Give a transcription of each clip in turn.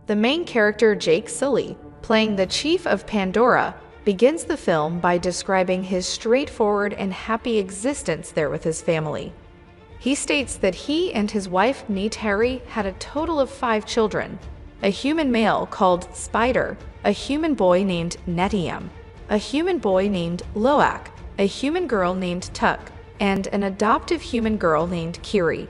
The main character, Jake Sully, playing the chief of Pandora, begins the film by describing his straightforward and happy existence there with his family. He states that he and his wife Neytiri had a total of 5 children: a human male called Spider, a human boy named Neteyam, a human boy named Lo'ak, a human girl named Tuck, and an adoptive human girl named Kiri.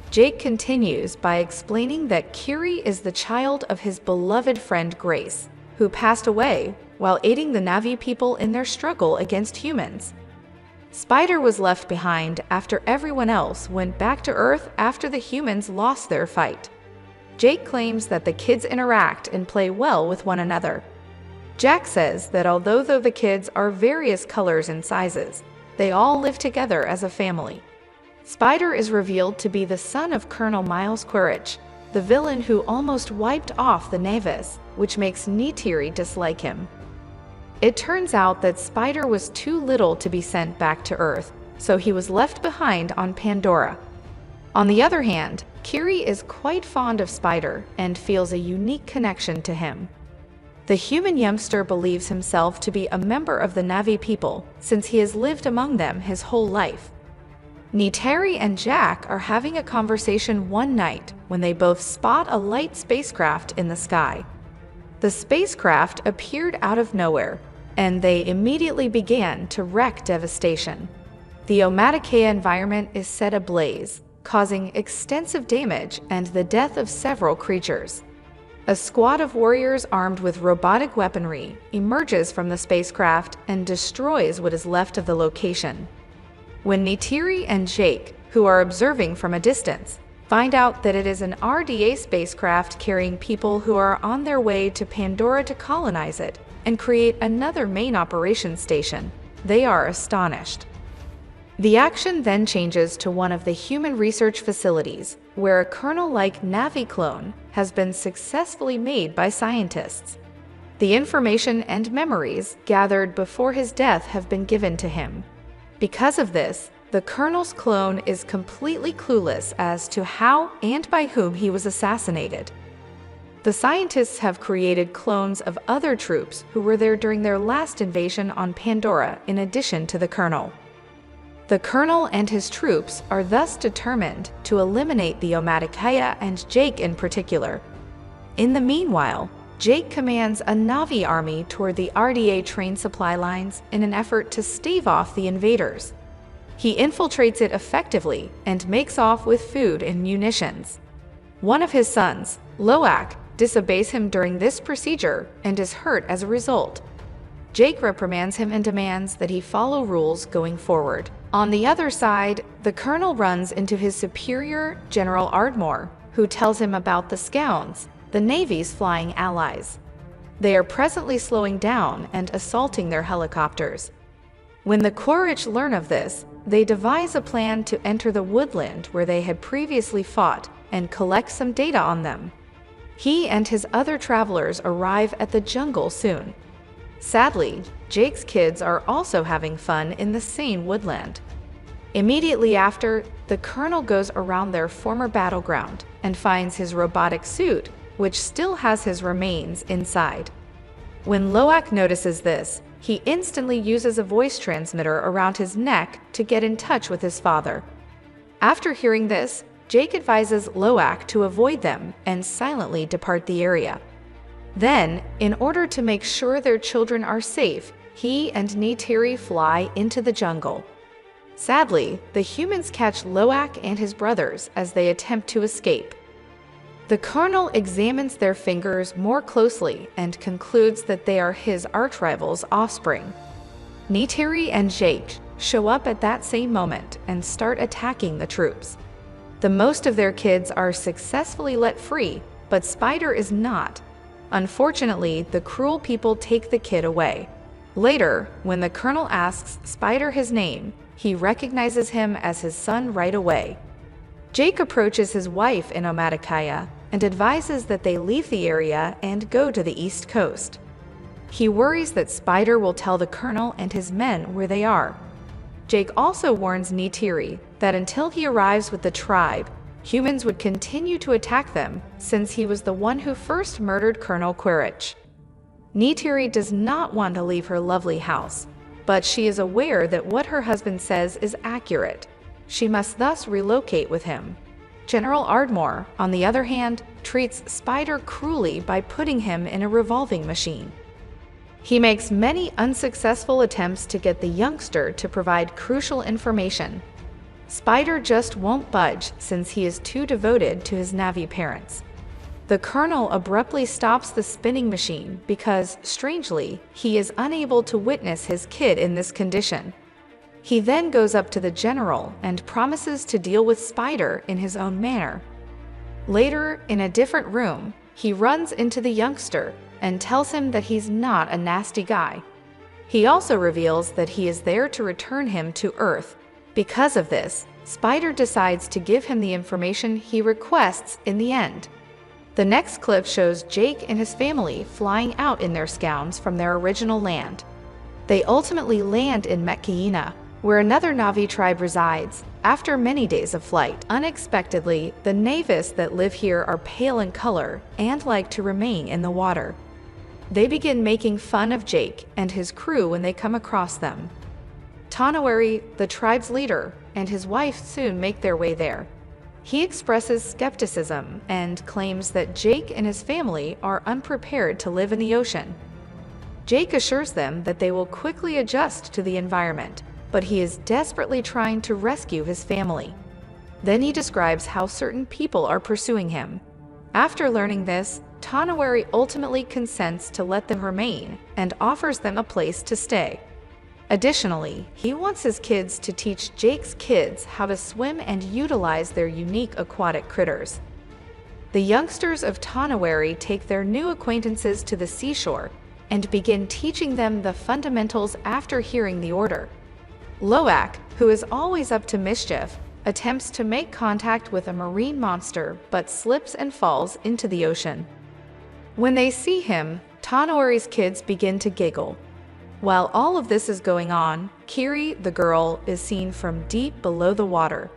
Jake continues by explaining that Kiri is the child of his beloved friend Grace, who passed away while aiding the Navi people in their struggle against humans. Spider was left behind after everyone else went back to Earth after the humans lost their fight. Jake claims that the kids interact and play well with one another. Jack says that although the kids are various colors and sizes, they all live together as a family. Spider is revealed to be the son of Colonel Miles Quaritch, the villain who almost wiped off the Navis, which makes Neytiri dislike him. It turns out that Spider was too little to be sent back to Earth, so he was left behind on Pandora. On the other hand, Kiri is quite fond of Spider and feels a unique connection to him. The human youngster believes himself to be a member of the Navi people since he has lived among them his whole life. Neytiri and Jack are having a conversation one night when they both spot a light spacecraft in the sky. The spacecraft appeared out of nowhere, and they immediately began to wreak devastation. The Omaticaya environment is set ablaze, causing extensive damage and the death of several creatures. A squad of warriors armed with robotic weaponry emerges from the spacecraft and destroys what is left of the location. When Neytiri and Jake, who are observing from a distance, find out that it is an RDA spacecraft carrying people who are on their way to Pandora to colonize it and create another main operations station, they are astonished. The action then changes to one of the human research facilities, where a Colonel-like Navi clone has been successfully made by scientists. The information and memories gathered before his death have been given to him. Because of this, the Colonel's clone is completely clueless as to how and by whom he was assassinated. The scientists have created clones of other troops who were there during their last invasion on Pandora in addition to the Colonel. The Colonel and his troops are thus determined to eliminate the Omaticaya and Jake in particular. In the meanwhile, Jake commands a Navi army toward the RDA train supply lines in an effort to stave off the invaders. He infiltrates it effectively and makes off with food and munitions. One of his sons, Lo'ak, disobeys him during this procedure and is hurt as a result. Jake reprimands him and demands that he follow rules going forward. On the other side, the Colonel runs into his superior, General Ardmore, who tells him about the Scounds, the Navy's flying allies. They are presently slowing down and assaulting their helicopters. When the Quaritch learn of this, they devise a plan to enter the woodland where they had previously fought and collect some data on them. He and his other travelers arrive at the jungle soon. Sadly, Jake's kids are also having fun in the same woodland. Immediately after, the Colonel goes around their former battleground and finds his robotic suit, which still has his remains inside. When Lo'ak notices this, he instantly uses a voice transmitter around his neck to get in touch with his father. After hearing this, Jake advises Lo'ak to avoid them and silently depart the area. Then, in order to make sure their children are safe, he and Neytiri fly into the jungle. Sadly, the humans catch Lo'ak and his brothers as they attempt to escape. The Colonel examines their fingers more closely and concludes that they are his arch-rival's offspring. Neytiri and Jake show up at that same moment and start attacking the troops. The most of their kids are successfully let free, but Spider is not. Unfortunately, the cruel people take the kid away. Later, when the Colonel asks Spider his name, he recognizes him as his son right away. Jake approaches his wife in Omaticaya and advises that they leave the area and go to the East Coast. He worries that Spider will tell the Colonel and his men where they are. Jake also warns Neytiri that until he arrives with the tribe, humans would continue to attack them since he was the one who first murdered Colonel Quaritch. Neytiri does not want to leave her lovely house, but she is aware that what her husband says is accurate. She must thus relocate with him. General Ardmore, on the other hand, treats Spider cruelly by putting him in a revolving machine. He makes many unsuccessful attempts to get the youngster to provide crucial information. Spider just won't budge since he is too devoted to his Navi parents. The Colonel abruptly stops the spinning machine because, strangely, he is unable to witness his kid in this condition. He then goes up to the General and promises to deal with Spider in his own manner. Later, in a different room, he runs into the youngster and tells him that he's not a nasty guy. He also reveals that he is there to return him to Earth. Because of this, Spider decides to give him the information he requests in the end. The next clip shows Jake and his family flying out in their scouts from their original land. They ultimately land in Neteyam, where another Navi tribe resides, after many days of flight. Unexpectedly, the Navis that live here are pale in color and like to remain in the water. They begin making fun of Jake and his crew when they come across them. Tonawari, the tribe's leader, and his wife soon make their way there. He expresses skepticism and claims that Jake and his family are unprepared to live in the ocean. Jake assures them that they will quickly adjust to the environment, but he is desperately trying to rescue his family. Then he describes how certain people are pursuing him. After learning this, Tonawari ultimately consents to let them remain and offers them a place to stay. Additionally, he wants his kids to teach Jake's kids how to swim and utilize their unique aquatic critters. The youngsters of Tonawari take their new acquaintances to the seashore and begin teaching them the fundamentals after hearing the order. Lo'ak, who is always up to mischief, attempts to make contact with a marine monster but slips and falls into the ocean. When they see him, Tonawari's kids begin to giggle. While all of this is going on, Kiri, the girl, is seen from deep below the water.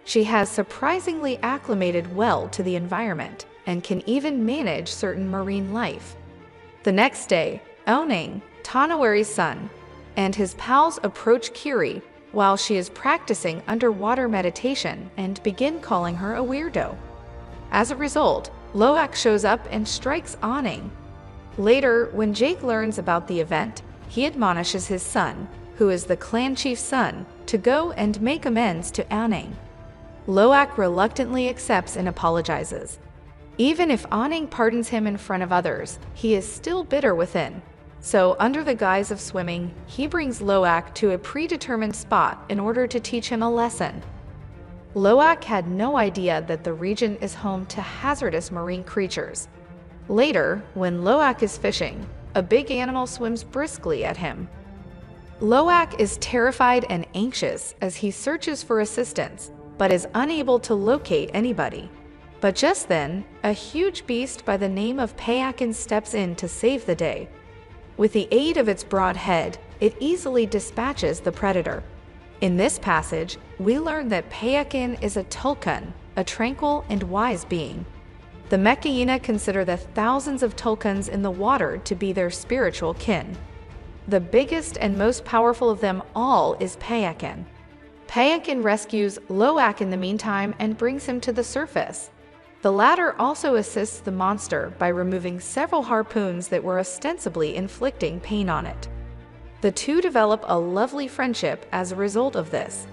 She has surprisingly acclimated well to the environment and can even manage certain marine life. The next day, Onang, Tonawari's son, and his pals approach Kiri while she is practicing underwater meditation and begin calling her a weirdo. As a result, Lo'ak shows up and strikes Onang. Later, when Jake learns about the event, he admonishes his son, who is the clan chief's son, to go and make amends to Onang. Lo'ak reluctantly accepts and apologizes. Even if Onang pardons him in front of others, he is still bitter within. So, under the guise of swimming, he brings Lo'ak to a predetermined spot in order to teach him a lesson. Lo'ak had no idea that the region is home to hazardous marine creatures. Later, when Lo'ak is fishing, a big animal swims briskly at him. Lo'ak is terrified and anxious as he searches for assistance, but is unable to locate anybody. But just then, a huge beast by the name of Payakan steps in to save the day. With the aid of its broad head, it easily dispatches the predator. In this passage, we learn that Payakan is a Tulkun, a tranquil and wise being. The Neteyam consider the thousands of Tulkuns in the water to be their spiritual kin. The biggest and most powerful of them all is Payakan. Payakan rescues Lo'ak in the meantime and brings him to the surface. The latter also assists the monster by removing several harpoons that were ostensibly inflicting pain on it. The two develop a lovely friendship as a result of this.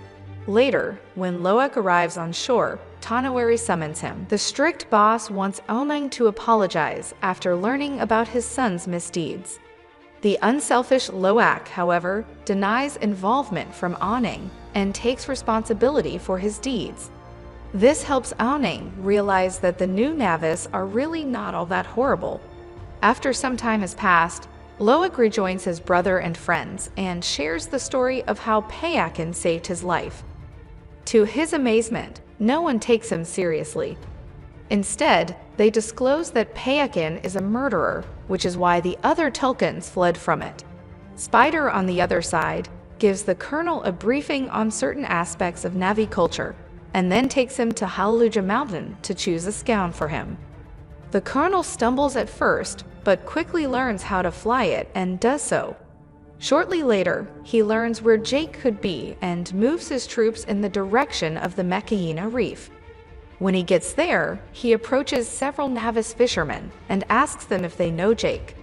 Later, when Lo'ak arrives on shore, Tonawari summons him. The strict boss wants Onang to apologize after learning about his son's misdeeds. The unselfish Lo'ak, however, denies involvement from Onang and takes responsibility for his deeds. This helps Onang realize that the new Navis are really not all that horrible. After some time has passed, Lo'ak rejoins his brother and friends and shares the story of how Payakan saved his life. To his amazement, no one takes him seriously. Instead, they disclose that Payakan is a murderer, which is why the other Tulkuns fled from it. Spider, on the other side, gives the Colonel a briefing on certain aspects of Navi culture, and then takes him to Hallelujah Mountain to choose a scout for him. The colonel stumbles at first, but quickly learns how to fly it and does so. Shortly later, he learns where Jake could be and moves his troops in the direction of the Neteyam Reef. When he gets there, he approaches several Navis fishermen and asks them if they know Jake.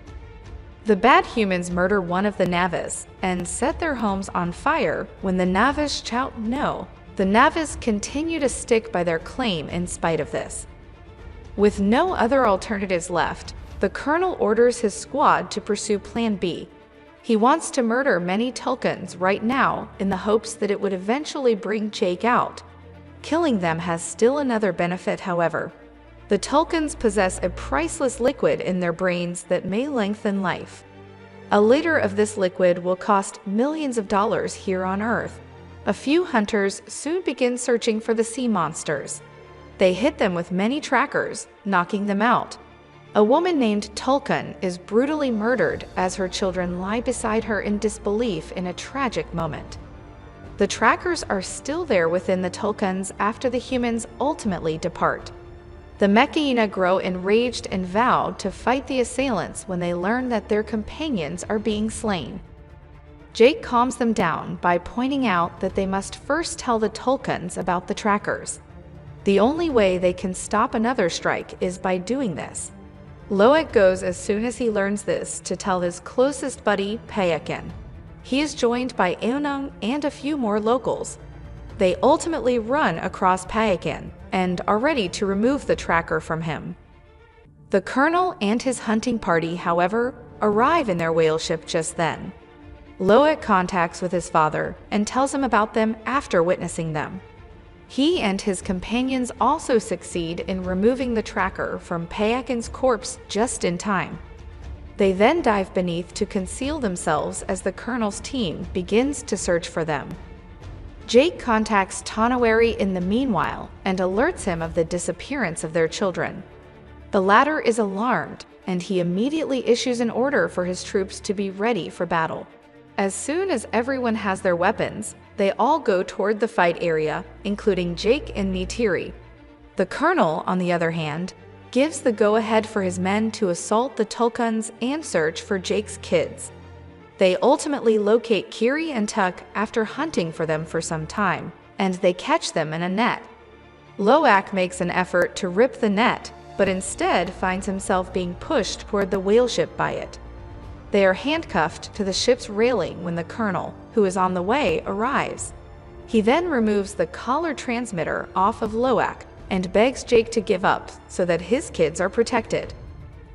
The bad humans murder one of the Navis and set their homes on fire when the Navis shout no. The Navis continue to stick by their claim in spite of this. With no other alternatives left, the colonel orders his squad to pursue Plan B. He wants to murder many Tulkuns right now in the hopes that it would eventually bring Jake out. Killing them has still another benefit, however. The Tulkuns possess a priceless liquid in their brains that may lengthen life. A liter of this liquid will cost millions of dollars here on Earth. A few hunters soon begin searching for the sea monsters. They hit them with many trackers, knocking them out. A woman named Tulkun is brutally murdered as her children lie beside her in disbelief in a tragic moment. The trackers are still there within the Tulkuns after the humans ultimately depart. The Neteyam grow enraged and vow to fight the assailants when they learn that their companions are being slain. Jake calms them down by pointing out that they must first tell the Tulkuns about the trackers. The only way they can stop another strike is by doing this. Lo'ak goes as soon as he learns this to tell his closest buddy, Payakan. He is joined by Eunung and a few more locals. They ultimately run across Payakan and are ready to remove the tracker from him. The colonel and his hunting party, however, arrive in their whale ship just then. Lo'ak contacts with his father and tells him about them after witnessing them. He and his companions also succeed in removing the tracker from Payakan's corpse just in time. They then dive beneath to conceal themselves as the colonel's team begins to search for them. Jake contacts Tonawari in the meanwhile and alerts him of the disappearance of their children. The latter is alarmed, and he immediately issues an order for his troops to be ready for battle. As soon as everyone has their weapons, they all go toward the fight area, including Jake and Neytiri. The colonel, on the other hand, gives the go-ahead for his men to assault the Tulkuns and search for Jake's kids. They ultimately locate Kiri and Tuck after hunting for them for some time, and they catch them in a net. Lo'ak makes an effort to rip the net, but instead finds himself being pushed toward the whale ship by it. They are handcuffed to the ship's railing when the colonel, who is on the way, arrives. He then removes the collar transmitter off of Lo'ak and begs Jake to give up so that his kids are protected.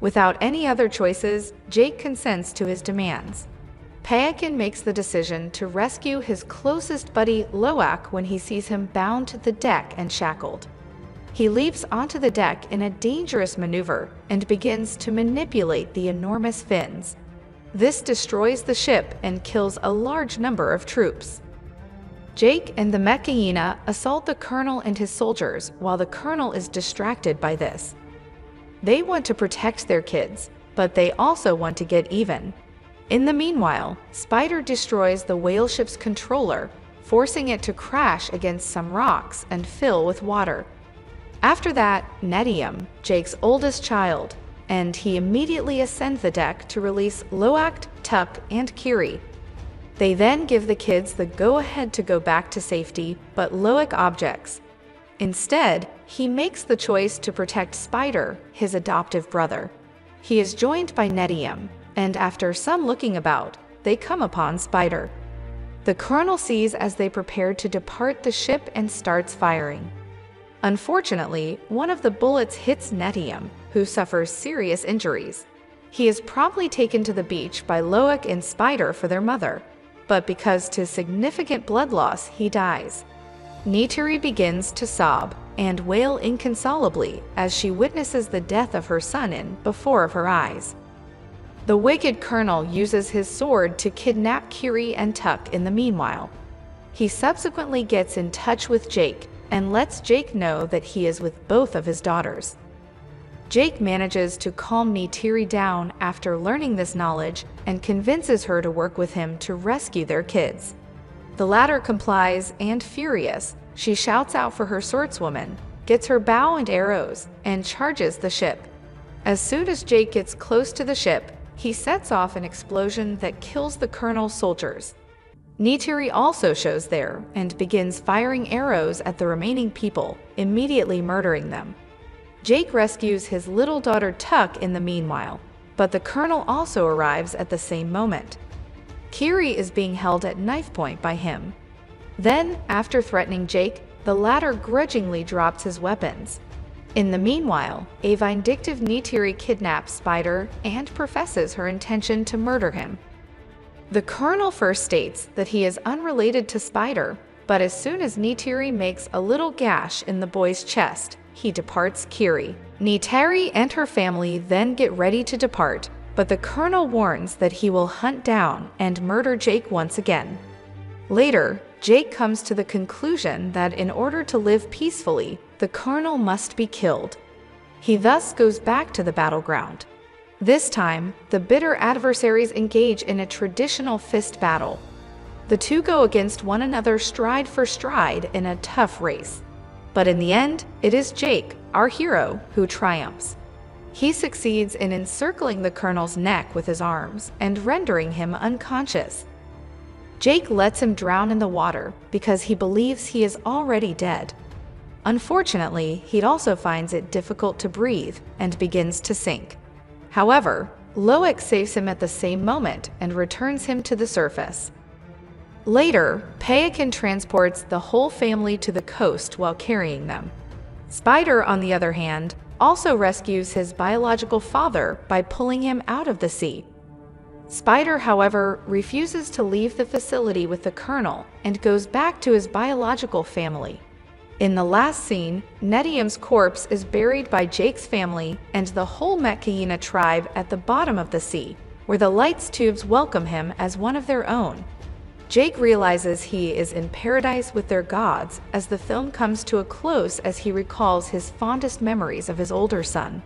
Without any other choices, Jake consents to his demands. Payakan makes the decision to rescue his closest buddy Lo'ak when he sees him bound to the deck and shackled. He leaps onto the deck in a dangerous maneuver and begins to manipulate the enormous fins. This destroys the ship and kills a large number of troops. Jake and the Neteyam assault the colonel and his soldiers while the colonel is distracted by this. They want to protect their kids, but they also want to get even. In the meanwhile, Spider destroys the whale ship's controller, forcing it to crash against some rocks and fill with water. After that, Neteyam, Jake's oldest child, and he immediately ascends the deck to release Lo'ak, Tuck, and Kiri. They then give the kids the go-ahead to go back to safety, but Lo'ak objects. Instead, he makes the choice to protect Spider, his adoptive brother. He is joined by Neteyam, and after some looking about, they come upon Spider. The colonel sees as they prepare to depart the ship and starts firing. Unfortunately, one of the bullets hits Neteyam, who suffers serious injuries. He is promptly taken to the beach by Lo'ak and Spider for their mother, but because to significant blood loss, he dies. Neytiri begins to sob and wail inconsolably as she witnesses the death of her son before her eyes. The wicked colonel uses his sword to kidnap Kiri and Tuck in the meanwhile. He subsequently gets in touch with Jake and lets Jake know that he is with both of his daughters. Jake manages to calm Neytiri down after learning this knowledge and convinces her to work with him to rescue their kids. The latter complies and, furious, She shouts out for her swordswoman, gets her bow and arrows, and charges the ship. As soon as Jake gets close to the ship, he sets off an explosion that kills the colonel's soldiers. Neytiri also shows there and begins firing arrows at the remaining people, immediately murdering them. Jake rescues his little daughter Tuck in the meanwhile, but the colonel also arrives at the same moment. Kiri is being held at knife point by him. Then, after threatening Jake, the latter grudgingly drops his weapons. In the meanwhile, a vindictive Neytiri kidnaps Spider and professes her intention to murder him. The colonel first states that he is unrelated to Spider, but as soon as Neytiri makes a little gash in the boy's chest, he departs Kiri. Neytiri and her family then get ready to depart, but the colonel warns that he will hunt down and murder Jake once again. Later, Jake comes to the conclusion that in order to live peacefully, the colonel must be killed. He thus goes back to the battleground. This time, the bitter adversaries engage in a traditional fist battle. The two go against one another stride for stride in a tough race. But in the end, it is Jake, our hero, who triumphs. He succeeds in encircling the colonel's neck with his arms and rendering him unconscious. Jake lets him drown in the water because he believes he is already dead. Unfortunately, he also finds it difficult to breathe and begins to sink. However, Lo'ak saves him at the same moment and returns him to the surface. Later, Payakan transports the whole family to the coast while carrying them. Spider, on the other hand, also rescues his biological father by pulling him out of the sea. Spider, however, refuses to leave the facility with the colonel and goes back to his biological family. In the last scene, Neteyam's corpse is buried by Jake's family and the whole Metkayina tribe at the bottom of the sea, where the lights tubes welcome him as one of their own. Jake realizes he is in paradise with their gods as the film comes to a close as he recalls his fondest memories of his older son.